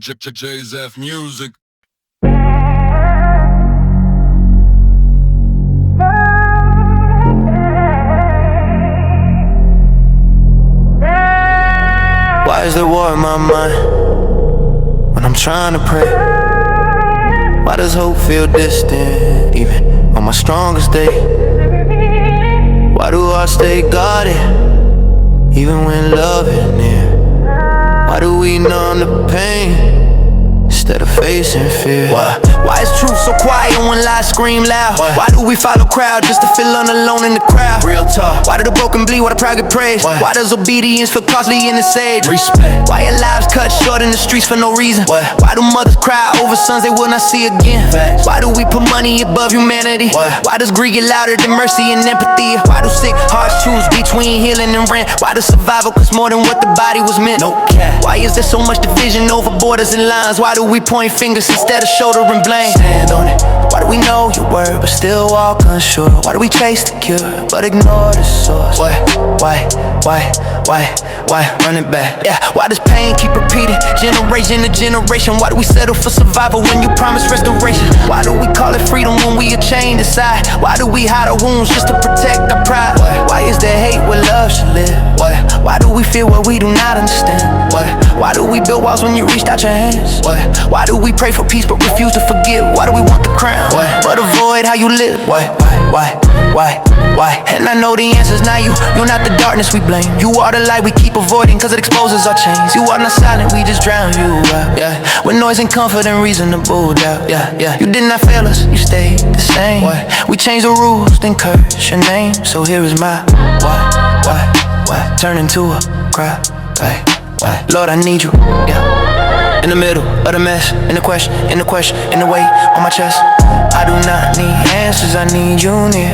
Jay's F Music. Why is there war in my mind when I'm trying to pray? Why does hope feel distant even on my strongest day? Why do I stay guarded even when love is near? Why do we numb the pain instead of facing fear? Why is truth so quiet when lies scream loud? Why do we follow crowd just to feel alone in the crowd? Real talk. Why do the broken bleed while the proud get praised? Why does obedience feel costly in this age? Respect. Why are lives cut short in the streets for no reason? Why do mothers cry over sons they will not see again? Why do we put money above humanity? Why does greed get louder than mercy and empathy? Why do sick hearts choose between healing and rent? Why does survival cost more than what the body was meant? No cap. Why is there so much division over borders and lines? Why do we point fingers instead of shouldering blame? Stand on it. Why do we know your word but still walk unsure? Why do we chase the cure but ignore the source? Why run it back? Yeah, why does pain keep repeating generation to generation? Why do we settle for survival when you promise restoration? Why do we call it freedom when we are chained inside? Why do we hide our wounds just to protect our pride? Why is there hate where love should live? Why do we feel what we do not understand? Why do we build walls when you reached out your hands? Why do we pray for peace but refuse to forgive? Why do we want the crown but avoid how you live? Why? And I know the answer's not you. You're not the darkness we blame. You are the light we keep avoiding cause it exposes our chains. You are not silent, we just drown you out. Yeah, with noise and comfort and reasonable doubt. Yeah. You did not fail us, you stayed the same. We changed the rules, then curse your name. So here is my why turn into a cry. Why? Lord, I need you. Yeah. In the middle of the mess, in the question, in the weight on my chest. I do not need answers, I need you near.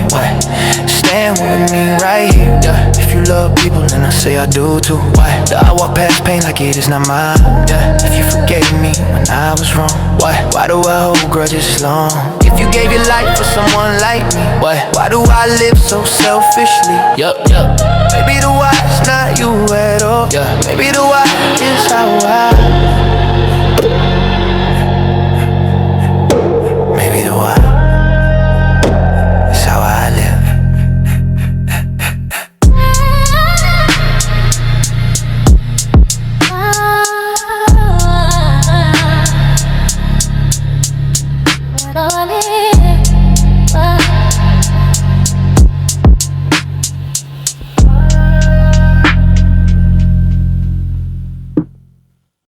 Stand with me right here. Yeah. If you love people, then I say I do too. Do I walk past pain like it is not mine? Yeah. If you forgave me when I was wrong, why do I hold grudges this long? If you gave your life for someone like me, why do I live so selfishly? Yup. Maybe the why's not you at all. Maybe the why is how I